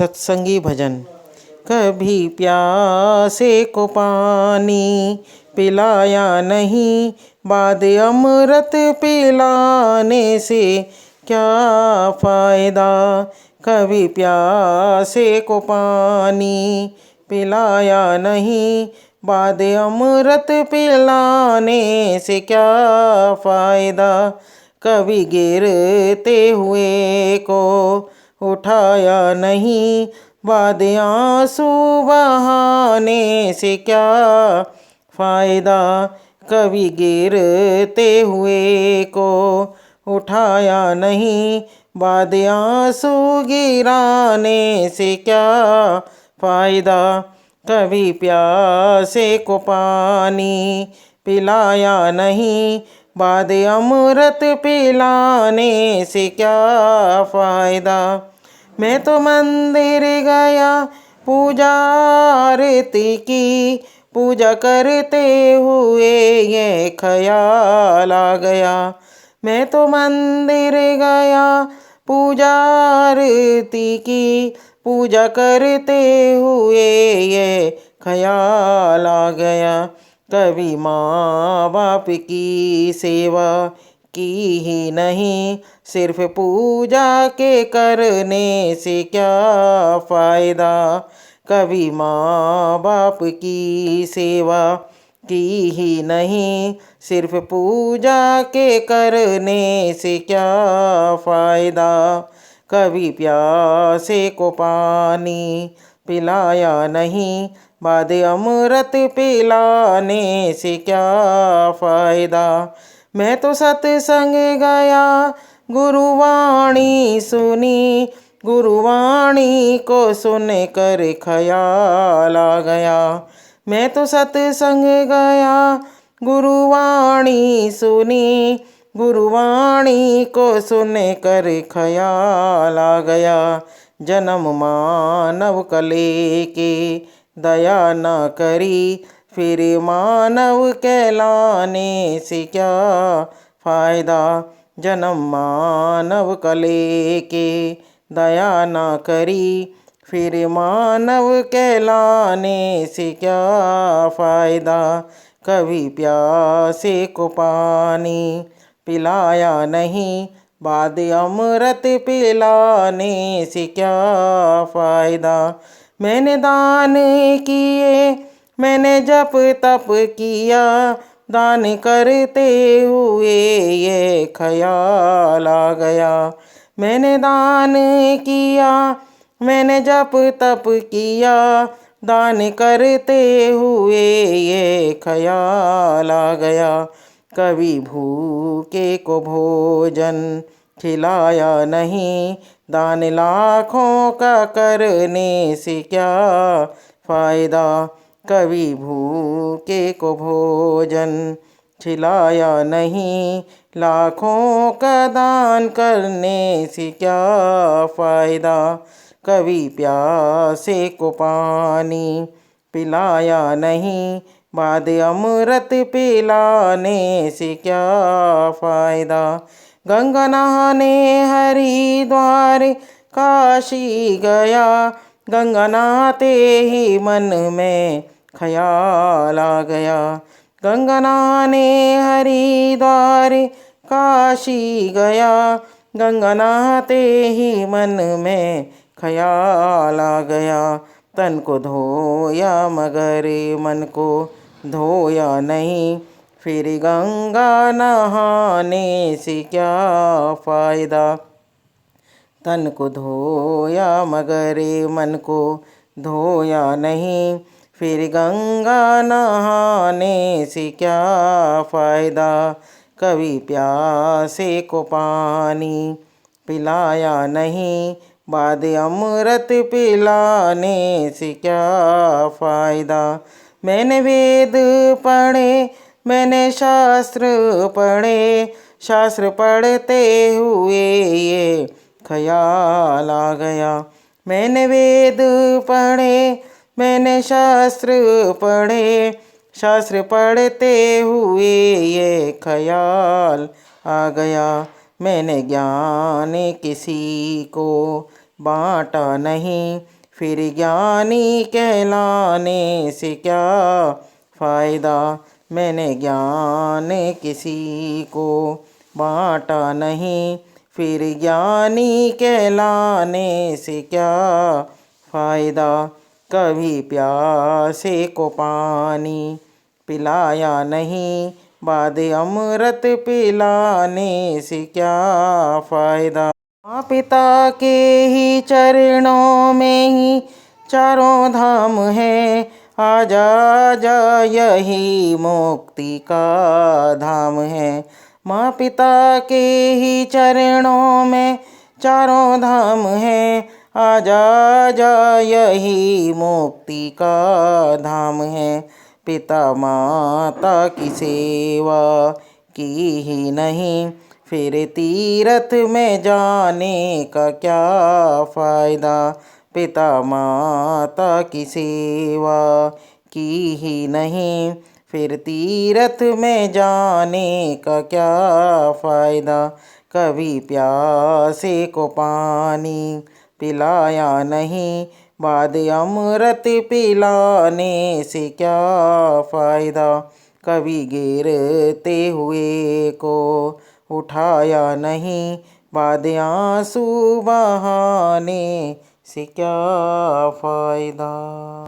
सत्संगी भजन। कभी प्यासे को पानी पिलाया नहीं, बाद अमृत पिलाने से क्या फ़ायदा। कभी प्यासे को पानी पिलाया नहीं, बाद अमृत पिलाने से क्या फ़ायदा। कभी गिरते हुए को उठाया नहीं, बाद आंसू बहाने से क्या फ़ायदा। कभी गिरते हुए को उठाया नहीं, बाद आंसू गिराने से क्या फ़ायदा। कभी प्यासे को पानी पिलाया नहीं, बाद अमृत पिलाने से क्या फ़ायदा। मैं तो मंदिर गया पूजा आरती की, पूजा करते हुए ये ख्याल आ गया। मैं तो मंदिर गया पूजा आरती की, पूजा करते हुए ये ख्याल आ गया। कभी माँ बाप की सेवा की ही नहीं, सिर्फ पूजा के करने से क्या फ़ायदा। कभी माँ बाप की सेवा की ही नहीं, सिर्फ पूजा के करने से क्या फ़ायदा। कभी प्यासे को पानी पिलाया नहीं, बाद अमृत पिलाने से क्या फ़ायदा। मैं तो सत्संग गया गुरुवाणी सुनी, गुरुवाणी को सुन कर ख्याल आ गया। मैं तो सत्संग गया गुरुवाणी सुनी, गुरुवाणी को सुन कर ख्याल आ गया। जन्म मानव कले के दया न करी, फिर मानव कहलाने से क्या फ़ायदा। जन्म मानव कले के दया न करी, फिर मानव कहलाने से क्या फ़ायदा। कभी प्यासे को पानी पिलाया नहीं, बाद अमृत पिलाने से क्या फ़ायदा। मैंने दान किए, मैंने जप तप किया, दान करते हुए ये ख्याल आ गया। मैंने दान किया, मैंने जप तप किया, दान करते हुए ये ख्याल आ गया। कभी भूखे को भोजन खिलाया नहीं, दान लाखों का करने से क्या फ़ायदा। कभी भूखे को भोजन खिलाया नहीं, लाखों का दान करने से क्या फ़ायदा। कभी प्यासे को पानी पिलाया नहीं, बाद अमृत पिलाने से क्या फ़ायदा। गंगा नहाने हरिद्वार काशी गया, गंगा नहाते ही मन में ख्याल आ गया। गंगा नहाने हरिद्वार काशी गया, गंगा नहाते ही मन में ख्याल आ गया। तन को धोया मगर मन को धोया नहीं, फिर गंगा नहाने से क्या फ़ायदा। तन को धोया मगर मन को धोया नहीं, फिर गंगा नहाने से क्या फ़ायदा। कभी प्यासे को पानी पिलाया नहीं, बाद अमृत पिलाने से क्या फ़ायदा। मैंने वेद पढ़े, मैंने शास्त्र पढ़े, शास्त्र पढ़ते हुए ये ख्याल आ गया। मैंने वेद पढ़े, मैंने शास्त्र पढ़े, शास्त्र पढ़ते हुए ये ख्याल आ गया। मैंने ज्ञान किसी को बाँटा नहीं, फिर ज्ञानी कहलाने से क्या फ़ायदा। मैंने ज्ञान किसी को बाँटा नहीं, फिर ज्ञानी कहलाने से क्या फ़ायदा। कभी प्यासे को पानी पिलाया नहीं, बाद अमृत पिलाने से क्या फ़ायदा। माँ पिता के ही चरणों में ही चारों धाम है, आजा आजा यही मुक्ति का धाम है। माँ पिता के ही चरणों में चारों धाम है, आजा आजा यही मुक्ति का धाम है। पिता माता की सेवा की ही नहीं, फिर तीरथ में जाने का क्या फ़ायदा। पिता माता की सेवा की ही नहीं, फिर तीरथ में जाने का क्या फ़ायदा। कभी प्यासे को पानी पिलाया नहीं, बाद अमृत पिलाने से क्या फ़ायदा। कभी गिरते हुए को उठाया नहीं, बाद आंसू बहाने से क्या फ़ायदा।